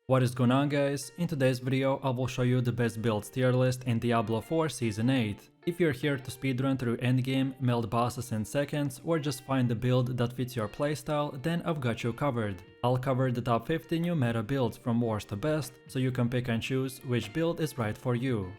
What is going on, guys? In today's video I will show you the best builds tier list in Diablo 4 Season 8. If you're here to speedrun through endgame, melt bosses in seconds, or just find the build that fits your playstyle, then I've got you covered. I'll cover the top 50 new meta builds from worst to best, so you can pick and choose which build is right for you.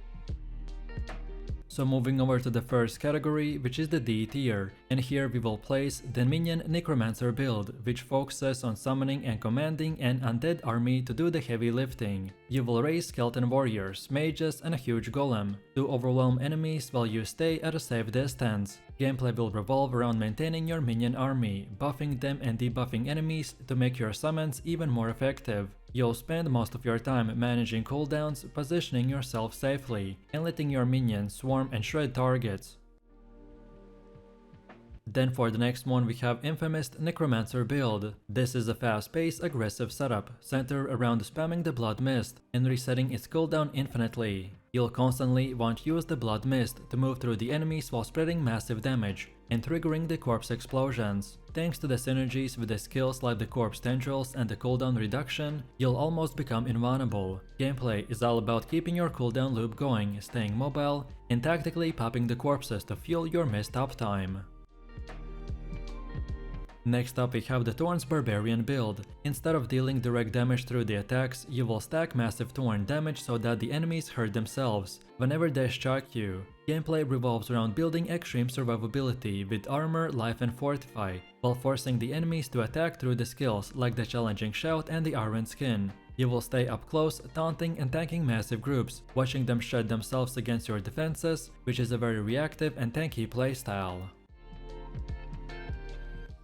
So moving over to the first category, which is the D tier, and here we will place the Minion necromancer build, which focuses on summoning and commanding an undead army to do the heavy lifting. You will raise skeleton warriors, mages, and a huge golem to overwhelm enemies while you stay at a safe distance. Gameplay will revolve around maintaining your minion army, buffing them and debuffing enemies to make your summons even more effective. You'll spend most of your time managing cooldowns, positioning yourself safely, and letting your minions swarm and shred targets. Then for the next one we have Infinimist necromancer build. This is a fast-paced, aggressive setup, centered around spamming the blood mist and resetting its cooldown infinitely. You'll constantly want to use the blood mist to move through the enemies while spreading massive damage and triggering the corpse explosions. Thanks to the synergies with the skills like the corpse tendrils and the cooldown reduction, you'll almost become invulnerable. Gameplay is all about keeping your cooldown loop going, staying mobile, and tactically popping the corpses to fuel your missed uptime. Next up we have the Thorns barbarian build. Instead of dealing direct damage through the attacks, you will stack massive thorn damage so that the enemies hurt themselves whenever they strike you. Gameplay revolves around building extreme survivability with armor, life, and fortify, while forcing the enemies to attack through the skills like the challenging shout and the iron skin. You will stay up close, taunting and tanking massive groups, watching them shred themselves against your defenses, which is a very reactive and tanky playstyle.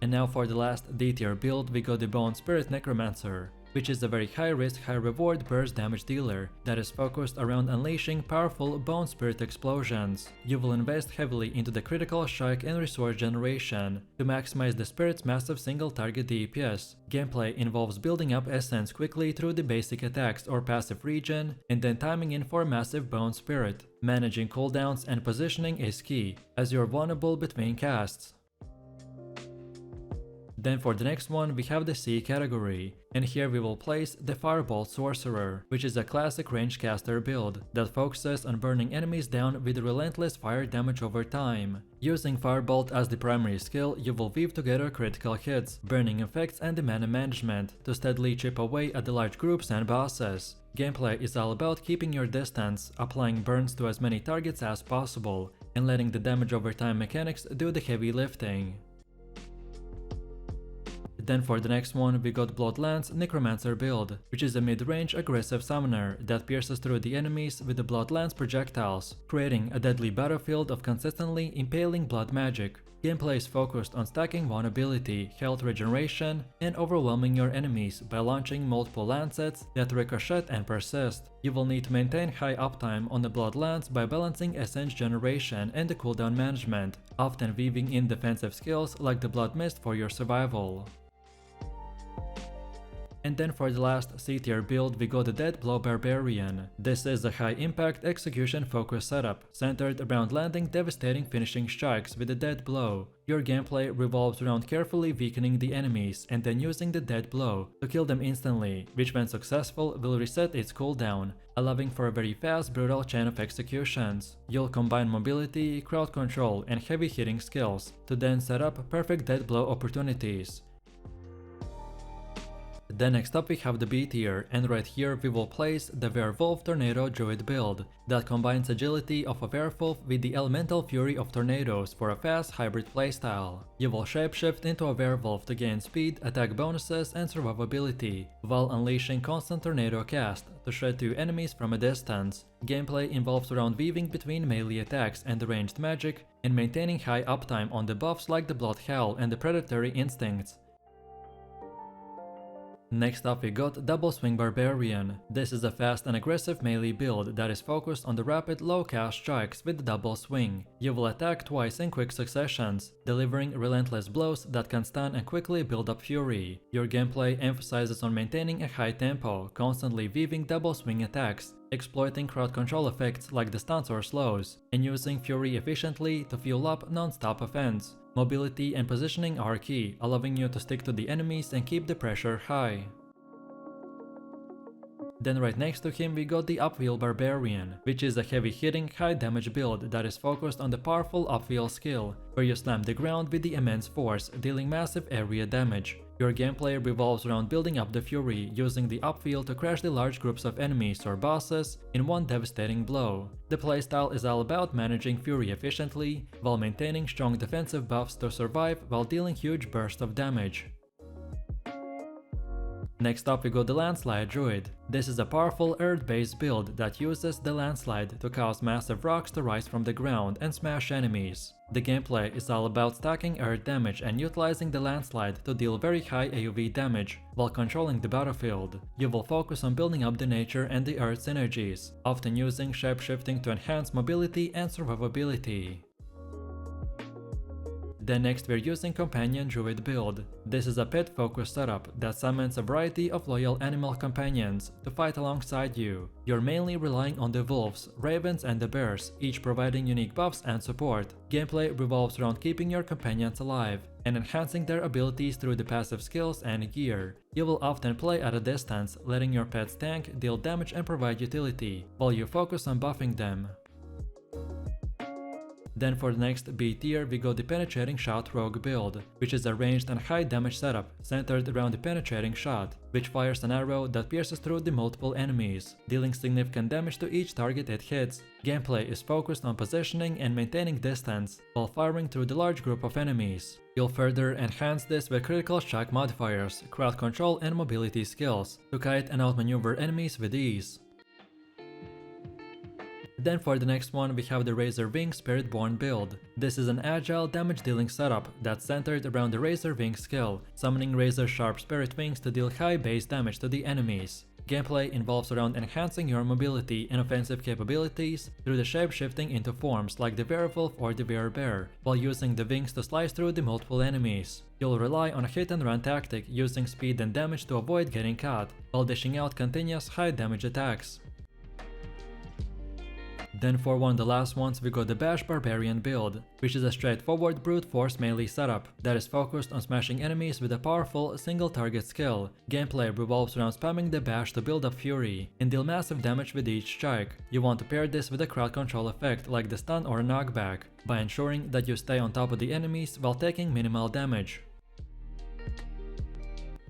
And now for the last D tier build we got the Bone Spirit Necromancer, which is a very high risk, high reward burst damage dealer that is focused around unleashing powerful Bone Spirit explosions. You will invest heavily into the critical strike and resource generation to maximize the spirit's massive single target DPS. Gameplay involves building up essence quickly through the basic attacks or passive regen and then timing in for massive Bone Spirit. Managing cooldowns and positioning is key, as you're vulnerable between casts. Then for the next one we have the C category, and here we will place the Firewall Sorcerer, which is a classic range caster build that focuses on burning enemies down with relentless fire damage over time. Using Firebolt as the primary skill, you will weave together critical hits, burning effects, and the mana management to steadily chip away at the large groups and bosses. Gameplay is all about keeping your distance, applying burns to as many targets as possible, and letting the damage over time mechanics do the heavy lifting. Then for the next one we got Bloodlands necromancer build, which is a mid-range aggressive summoner that pierces through the enemies with the Bloodlands projectiles, creating a deadly battlefield of consistently impaling blood magic. Gameplay is focused on stacking vulnerability, health regeneration, and overwhelming your enemies by launching multiple lancets that ricochet and persist. You will need to maintain high uptime on the Bloodlands by balancing essence generation and the cooldown management, often weaving in defensive skills like the Blood Mist for your survival. And then for the last C tier build we got the Dead Blow Barbarian. This is a high impact execution focused setup, centered around landing devastating finishing strikes with a dead blow. Your gameplay revolves around carefully weakening the enemies and then using the dead blow to kill them instantly, which when successful will reset its cooldown, allowing for a very fast, brutal chain of executions. You'll combine mobility, crowd control, and heavy hitting skills to then set up perfect dead blow opportunities. Then next up we have the B tier, and right here we will place the Werewolf Tornado Druid build that combines agility of a werewolf with the elemental fury of tornadoes for a fast hybrid playstyle. You will shapeshift into a werewolf to gain speed, attack bonuses, and survivability, while unleashing constant tornado cast to shred through enemies from a distance. Gameplay involves around weaving between melee attacks and ranged magic, and maintaining high uptime on the buffs like the Blood Howl and the Predatory Instincts. Next up we got Double Swing Barbarian. This is a fast and aggressive melee build that is focused on the rapid low cast strikes with the double swing. You will attack twice in quick successions, delivering relentless blows that can stun and quickly build up fury. Your gameplay emphasizes on maintaining a high tempo, constantly weaving double swing attacks, exploiting crowd control effects like the stuns or slows, and using fury efficiently to fuel up non-stop offense. Mobility and positioning are key, allowing you to stick to the enemies and keep the pressure high. Then right next to him we got the Upheaval barbarian, which is a heavy hitting, high damage build that is focused on the powerful Upheaval skill, where you slam the ground with the immense force, dealing massive area damage. Your gameplay revolves around building up the Fury, using the Upheaval to crash the large groups of enemies or bosses in one devastating blow. The playstyle is all about managing Fury efficiently, while maintaining strong defensive buffs to survive while dealing huge bursts of damage. Next up we got the Landslide druid. This is a powerful earth-based build that uses the Landslide to cause massive rocks to rise from the ground and smash enemies. The gameplay is all about stacking earth damage and utilizing the Landslide to deal very high AoE damage while controlling the battlefield. You will focus on building up the nature and the earth synergies, often using shape-shifting to enhance mobility and survivability. Then next we're using Companion Druid build. This is a pet-focused setup that summons a variety of loyal animal companions to fight alongside you. You're mainly relying on the wolves, ravens and the bears, each providing unique buffs and support. Gameplay revolves around keeping your companions alive and enhancing their abilities through the passive skills and gear. You will often play at a distance, letting your pets tank, deal damage and provide utility, while you focus on buffing them. Then for the next B tier we got the Penetrating Shot Rogue build, which is a ranged and high damage setup centered around the Penetrating Shot, which fires an arrow that pierces through the multiple enemies, dealing significant damage to each target it hits. Gameplay is focused on positioning and maintaining distance, while firing through the large group of enemies. You'll further enhance this with critical strike modifiers, crowd control and mobility skills, to kite and outmaneuver enemies with ease. Then for the next one we have the Razor Wing Spiritborn build. This is an agile damage dealing setup that's centered around the Razor Wing skill, summoning razor sharp spirit wings to deal high base damage to the enemies. Gameplay involves around enhancing your mobility and offensive capabilities through the shape-shifting into forms like the Werewolf or the Bear, while using the wings to slice through the multiple enemies. You'll rely on a hit and run tactic using speed and damage to avoid getting caught, while dishing out continuous high damage attacks. Then for one of the last ones we got the Bash Barbarian build, which is a straightforward brute force melee setup that is focused on smashing enemies with a powerful single target skill. Gameplay revolves around spamming the bash to build up fury and deal massive damage with each strike. You want to pair this with a crowd control effect like the stun or knockback, by ensuring that you stay on top of the enemies while taking minimal damage.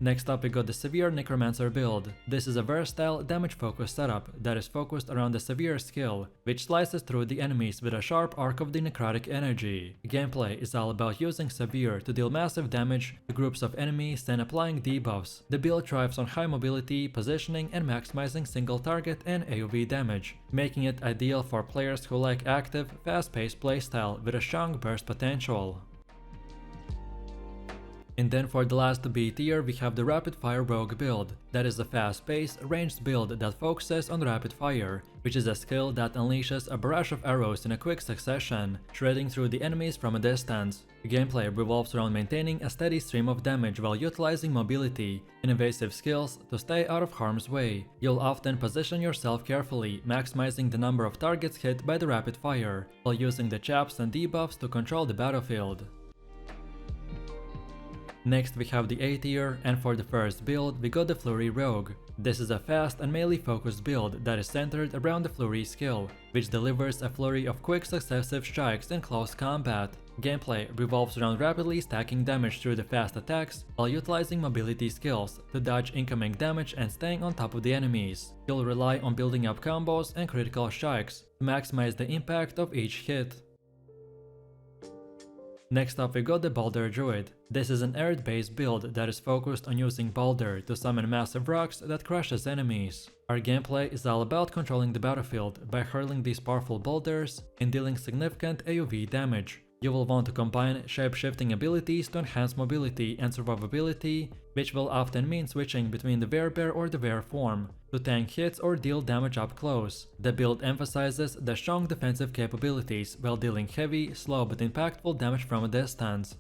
Next up we got the Severe Necromancer build. This is a versatile damage-focused setup that is focused around the Severe skill, which slices through the enemies with a sharp arc of the necrotic energy. Gameplay is all about using Severe to deal massive damage to groups of enemies and applying debuffs. The build thrives on high mobility, positioning and maximizing single target and AoE damage, making it ideal for players who like active, fast-paced playstyle with a strong burst potential. And then for the last B tier we have the Rapid Fire Rogue build. That is a fast-paced, ranged build that focuses on rapid fire, which is a skill that unleashes a barrage of arrows in a quick succession, shredding through the enemies from a distance. Gameplay revolves around maintaining a steady stream of damage while utilizing mobility and evasive skills to stay out of harm's way. You'll often position yourself carefully, maximizing the number of targets hit by the rapid fire, while using the chaps and debuffs to control the battlefield. Next we have the A tier, and for the first build we got the Flurry Rogue. This is a fast and melee focused build that is centered around the Flurry skill, which delivers a flurry of quick successive strikes in close combat. Gameplay revolves around rapidly stacking damage through the fast attacks while utilizing mobility skills to dodge incoming damage and staying on top of the enemies. You'll rely on building up combos and critical strikes to maximize the impact of each hit. Next up we got the Boulder druid. This is an earth-based build that is focused on using Boulder to summon massive rocks that crushes enemies. Our gameplay is all about controlling the battlefield by hurling these powerful boulders and dealing significant AoE damage. You will want to combine shape-shifting abilities to enhance mobility and survivability, which will often mean switching between the Bear or the Bear form to tank hits or deal damage up close. The build emphasizes the strong defensive capabilities while dealing heavy, slow but impactful damage from a distance.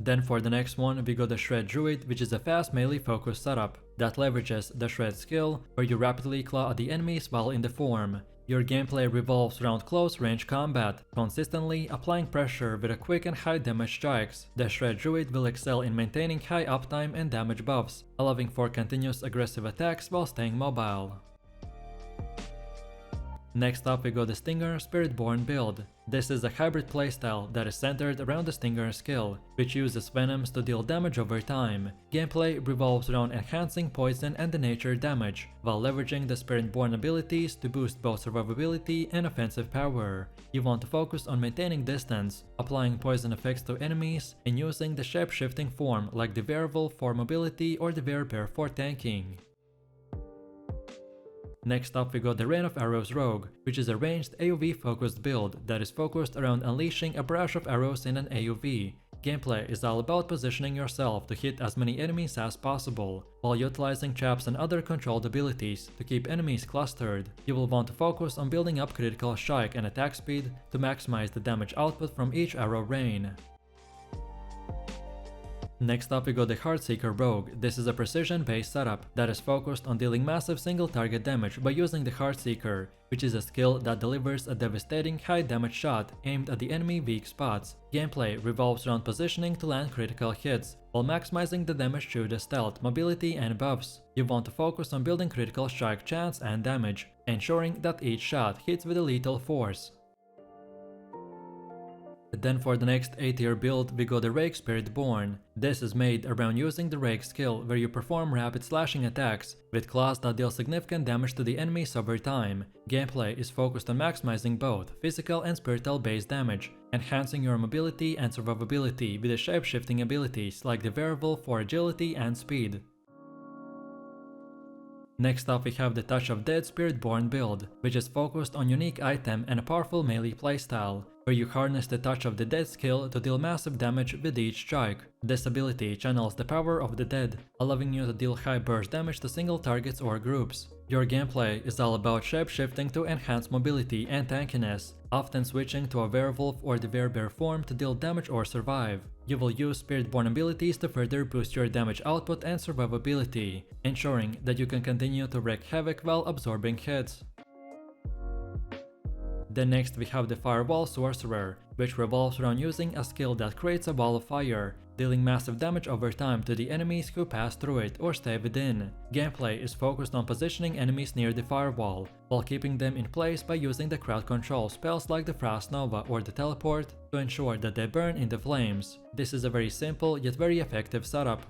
Then for the next one we got the Shred Druid, which is a fast melee focused setup that leverages the Shred skill, where you rapidly claw at the enemies while in the form. Your gameplay revolves around close range combat, consistently applying pressure with a quick and high damage strikes. The Shred Druid will excel in maintaining high uptime and damage buffs, allowing for continuous aggressive attacks while staying mobile. Next up we got the Stinger Spiritborn build. This is a hybrid playstyle that is centered around the Stinger skill, which uses venoms to deal damage over time. Gameplay revolves around enhancing poison and nature damage, while leveraging the Spiritborn abilities to boost both survivability and offensive power. You want to focus on maintaining distance, applying poison effects to enemies, and using the shape-shifting form like the Werewolf for mobility or the Werebear for tanking. Next up we got the Rain of Arrows Rogue, which is a ranged AoV focused build that is focused around unleashing a barrage of arrows in an AoV. Gameplay is all about positioning yourself to hit as many enemies as possible, while utilizing traps and other controlled abilities to keep enemies clustered. You will want to focus on building up critical strike and attack speed to maximize the damage output from each arrow rain. Next up we got the Heartseeker Rogue. This is a precision-based setup that is focused on dealing massive single target damage by using the Heartseeker, which is a skill that delivers a devastating high damage shot aimed at the enemy weak spots. Gameplay revolves around positioning to land critical hits, while maximizing the damage through the stealth, mobility and buffs. You want to focus on building critical strike chance and damage, ensuring that each shot hits with a lethal force. Then for the next A tier build we got the Rake Spiritborn. This is made around using the Rake skill where you perform rapid slashing attacks with claws that deal significant damage to the enemies over time. Gameplay is focused on maximizing both physical and spiritual based damage, enhancing your mobility and survivability with the shape-shifting abilities like the Werewolf for agility and speed. Next up we have the Touch of Dead Spiritborn build, which is focused on unique item and a powerful melee playstyle, where you harness the Touch of the Dead skill to deal massive damage with each strike. This ability channels the power of the dead, allowing you to deal high burst damage to single targets or groups. Your gameplay is all about shape-shifting to enhance mobility and tankiness, often switching to a Werewolf or the Werebear form to deal damage or survive. You will use Spiritborn abilities to further boost your damage output and survivability, ensuring that you can continue to wreak havoc while absorbing hits. Then next we have the Firewall Sorcerer, which revolves around using a skill that creates a wall of fire, dealing massive damage over time to the enemies who pass through it or stay within. Gameplay is focused on positioning enemies near the firewall, while keeping them in place by using the crowd control spells like the Frost Nova or the Teleport to ensure that they burn in the flames. This is a very simple yet very effective setup.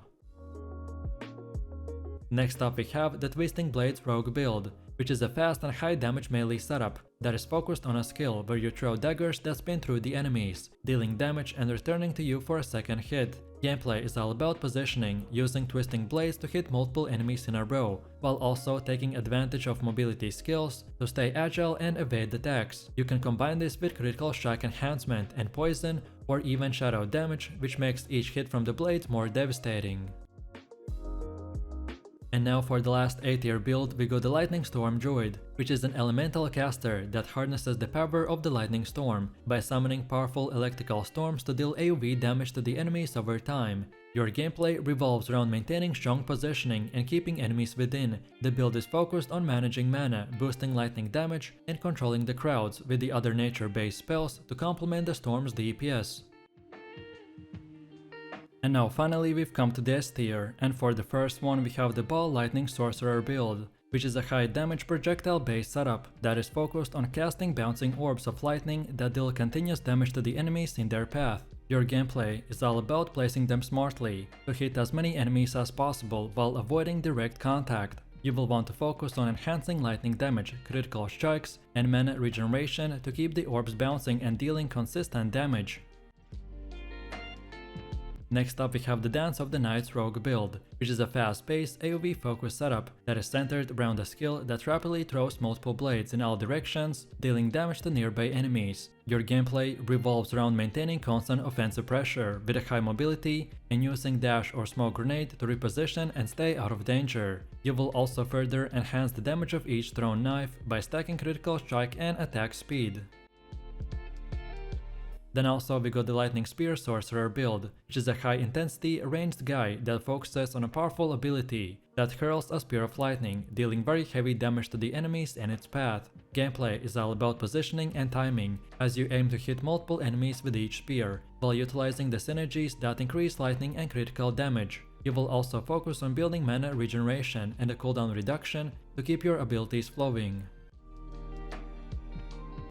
Next up we have the Twisting Blades Rogue build, which is a fast and high damage melee setup that is focused on a skill where you throw daggers that spin through the enemies, dealing damage and returning to you for a second hit. Gameplay is all about positioning, using twisting blades to hit multiple enemies in a row, while also taking advantage of mobility skills to stay agile and evade attacks. You can combine this with critical strike enhancement and poison or even shadow damage, which makes each hit from the blades more devastating. And now for the last A tier build we got the Lightning Storm Druid, which is an elemental caster that harnesses the power of the lightning storm by summoning powerful electrical storms to deal AoV damage to the enemies over time. Your gameplay revolves around maintaining strong positioning and keeping enemies within. The build is focused on managing mana, boosting lightning damage, and controlling the crowds with the other nature-based spells to complement the storm's DPS. And now finally we've come to the S tier, and for the first one we have the Ball Lightning Sorcerer build, which is a high damage projectile based setup that is focused on casting bouncing orbs of lightning that deal continuous damage to the enemies in their path. Your gameplay is all about placing them smartly to hit as many enemies as possible while avoiding direct contact. You will want to focus on enhancing lightning damage, critical strikes, and mana regeneration to keep the orbs bouncing and dealing consistent damage. Next up we have the Dance of the Knights Rogue build, which is a fast-paced AoV focused setup that is centered around a skill that rapidly throws multiple blades in all directions, dealing damage to nearby enemies. Your gameplay revolves around maintaining constant offensive pressure with a high mobility and using dash or smoke grenade to reposition and stay out of danger. You will also further enhance the damage of each thrown knife by stacking critical strike and attack speed. Then also we got the Lightning Spear Sorcerer build, which is a high intensity ranged guy that focuses on a powerful ability that hurls a spear of lightning, dealing very heavy damage to the enemies in its path. Gameplay is all about positioning and timing, as you aim to hit multiple enemies with each spear, while utilizing the synergies that increase lightning and critical damage. You will also focus on building mana regeneration and a cooldown reduction to keep your abilities flowing.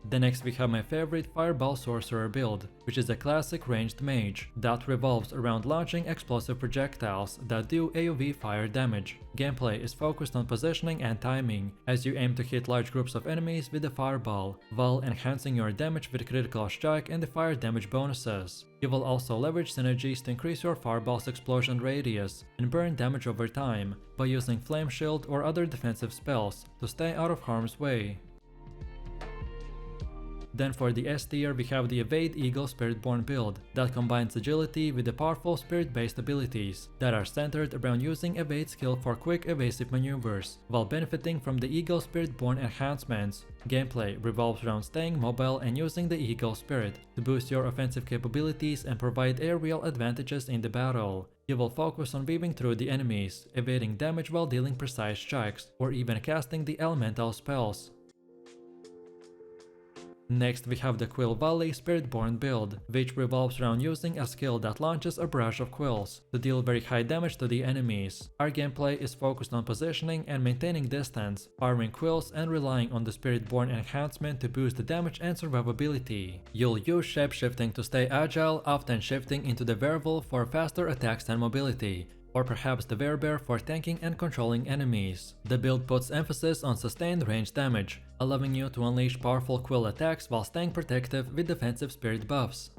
Then next we have my favorite Firewall Sorcerer build, which is a classic ranged mage that revolves around launching explosive projectiles that do AoE fire damage. Gameplay is focused on positioning and timing, as you aim to hit large groups of enemies with the fireball, while enhancing your damage with critical strike and the fire damage bonuses. You will also leverage synergies to increase your fireball's explosion radius and burn damage over time by using flame shield or other defensive spells to stay out of harm's way. Then for the S tier we have the Evade Eagle Spiritborn build that combines agility with the powerful spirit-based abilities that are centered around using Evade skill for quick evasive maneuvers, while benefiting from the Eagle Spiritborn enhancements. Gameplay revolves around staying mobile and using the Eagle Spirit to boost your offensive capabilities and provide aerial advantages in the battle. You will focus on weaving through the enemies, evading damage while dealing precise strikes, or even casting the elemental spells. Next we have the Quill Volley Spiritborn build, which revolves around using a skill that launches a barrage of quills to deal very high damage to the enemies. Our gameplay is focused on positioning and maintaining distance, firing quills and relying on the Spiritborn enhancement to boost the damage and survivability. You'll use shape-shifting to stay agile, often shifting into the Werewolf for faster attacks and mobility, or perhaps the Werebear for tanking and controlling enemies. The build puts emphasis on sustained range damage, allowing you to unleash powerful quill attacks while staying protective with defensive spirit buffs.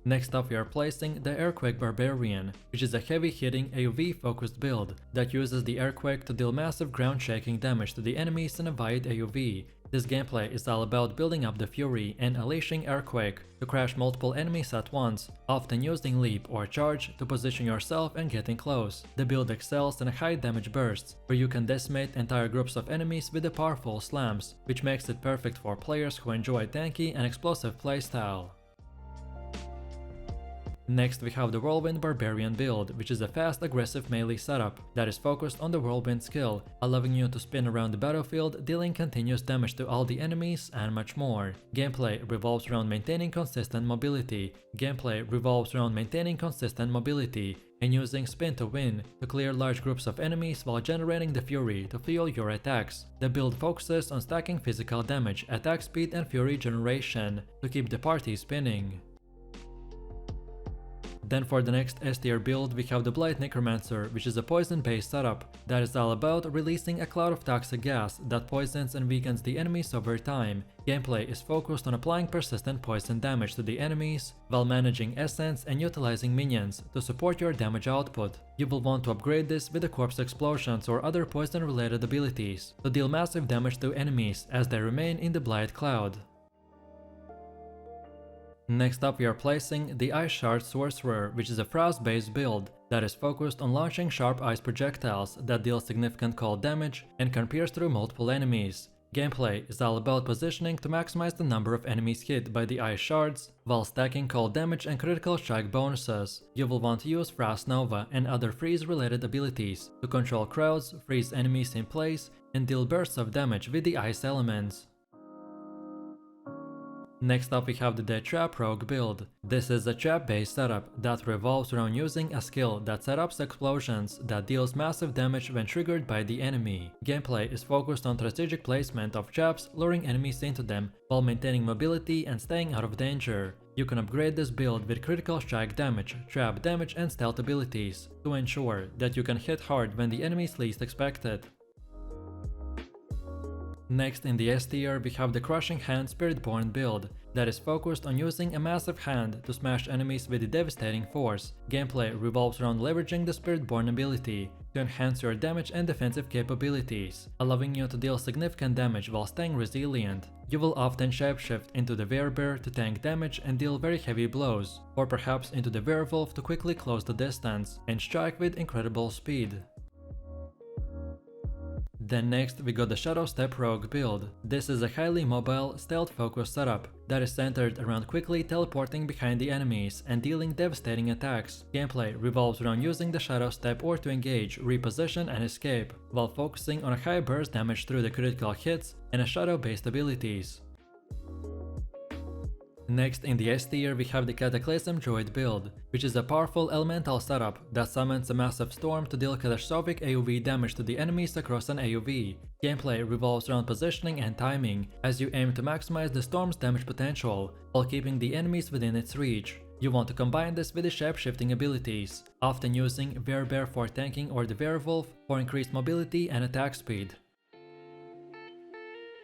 Next up we are placing the Earthquake Barbarian, which is a heavy-hitting AoE focused build that uses the Earthquake to deal massive ground-shaking damage to the enemies in a wide AoE. This gameplay is all about building up the fury and unleashing Earthquake to crash multiple enemies at once, often using leap or charge to position yourself and getting close. The build excels in high damage bursts, where you can decimate entire groups of enemies with the powerful slams, which makes it perfect for players who enjoy tanky and explosive playstyle. Next we have the Whirlwind Barbarian build, which is a fast aggressive melee setup that is focused on the Whirlwind skill, allowing you to spin around the battlefield, dealing continuous damage to all the enemies and much more. Gameplay revolves around maintaining consistent mobility. And using spin to win to clear large groups of enemies while generating the fury to fuel your attacks. The build focuses on stacking physical damage, attack speed and fury generation to keep the party spinning. Then for the next S tier build we have the Blight Necromancer, which is a poison based setup that is all about releasing a cloud of toxic gas that poisons and weakens the enemies over time. Gameplay is focused on applying persistent poison damage to the enemies while managing essence and utilizing minions to support your damage output. You will want to upgrade this with the corpse explosions or other poison related abilities to deal massive damage to enemies as they remain in the Blight cloud. Next up we are placing the Ice Shard Sorcerer, which is a frost-based build that is focused on launching sharp ice projectiles that deal significant cold damage and can pierce through multiple enemies. Gameplay is all about positioning to maximize the number of enemies hit by the ice shards, while stacking cold damage and critical strike bonuses. You will want to use Frost Nova and other freeze-related abilities to control crowds, freeze enemies in place, and deal bursts of damage with the ice elements. Next up we have the Dead Trap Rogue build. This is a trap-based setup that revolves around using a skill that setups explosions that deals massive damage when triggered by the enemy. Gameplay is focused on strategic placement of traps, luring enemies into them while maintaining mobility and staying out of danger. You can upgrade this build with critical strike damage, trap damage and stealth abilities to ensure that you can hit hard when the enemy is least expected. Next in the S tier we have the Crushing Hand Spiritborn build that is focused on using a massive hand to smash enemies with devastating force. Gameplay revolves around leveraging the Spiritborn ability to enhance your damage and defensive capabilities, allowing you to deal significant damage while staying resilient. You will often shapeshift into the Werebear to tank damage and deal very heavy blows, or perhaps into the Werewolf to quickly close the distance and strike with incredible speed. Then next we got the Shadow Step Rogue build. This is a highly mobile, stealth-focused setup that is centered around quickly teleporting behind the enemies and dealing devastating attacks. Gameplay revolves around using the Shadow Step or to engage, reposition and escape, while focusing on a high burst damage through the critical hits and a shadow-based abilities. Next in the S tier we have the Cataclysm Druid build, which is a powerful elemental setup that summons a massive storm to deal catastrophic AoE damage to the enemies across an AoE. Gameplay revolves around positioning and timing, as you aim to maximize the storm's damage potential, while keeping the enemies within its reach. You want to combine this with the shape-shifting abilities, often using Werebear for tanking or the Werewolf for increased mobility and attack speed.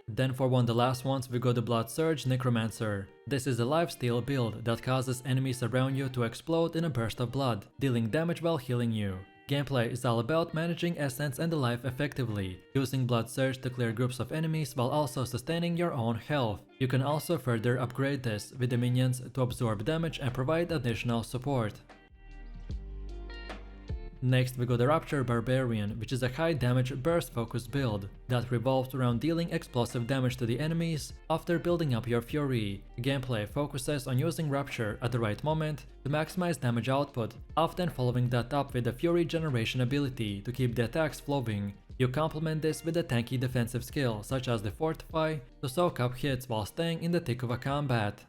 Then for one of the last ones we got the Blood Surge Necromancer. This is a lifesteal build that causes enemies around you to explode in a burst of blood, dealing damage while healing you. Gameplay is all about managing essence and the life effectively, using Blood Surge to clear groups of enemies while also sustaining your own health. You can also further upgrade this with the minions to absorb damage and provide additional support. Next we got the Rupture Barbarian, which is a high damage burst focused build that revolves around dealing explosive damage to the enemies after building up your fury. Gameplay focuses on using Rupture at the right moment to maximize damage output, often following that up with the fury generation ability to keep the attacks flowing. You complement this with a tanky defensive skill such as the Fortify to soak up hits while staying in the thick of a combat.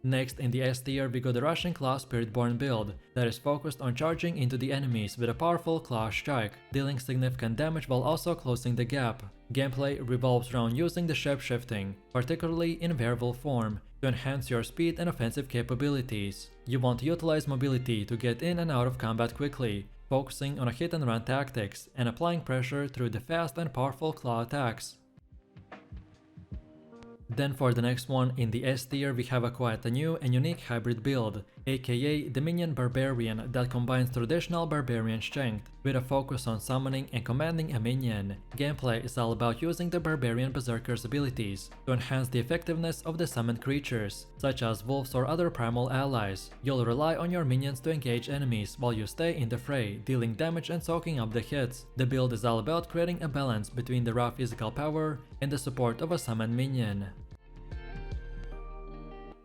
Next in the S tier we got the Rushing Claw Spiritborn build that is focused on charging into the enemies with a powerful claw strike, dealing significant damage while also closing the gap. Gameplay revolves around using the shape-shifting, particularly in Werewolf form, to enhance your speed and offensive capabilities. You want to utilize mobility to get in and out of combat quickly, focusing on a hit-and-run tactics and applying pressure through the fast and powerful claw attacks. Then for the next one in the S tier we have quite a new and unique hybrid build, aka the Minion Barbarian, that combines traditional barbarian strength with a focus on summoning and commanding a minion. Gameplay is all about using the barbarian berserker's abilities to enhance the effectiveness of the summoned creatures, such as wolves or other primal allies. You'll rely on your minions to engage enemies while you stay in the fray, dealing damage and soaking up the hits. The build is all about creating a balance between the raw physical power and the support of a summoned minion.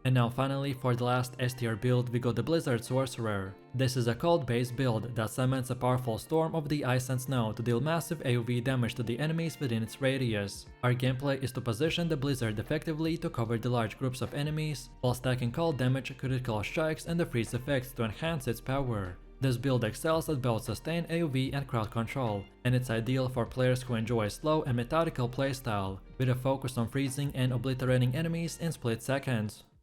And now finally for the last S tier build we got the Blizzard Sorcerer. This is a cold based build that summons a powerful storm of the ice and snow to deal massive AoE damage to the enemies within its radius. Our gameplay is to position the Blizzard effectively to cover the large groups of enemies, while stacking cold damage, critical strikes and the freeze effects to enhance its power. This build excels at both sustained AoE and crowd control, and it's ideal for players who enjoy a slow and methodical playstyle, with a focus on freezing and obliterating enemies in split seconds.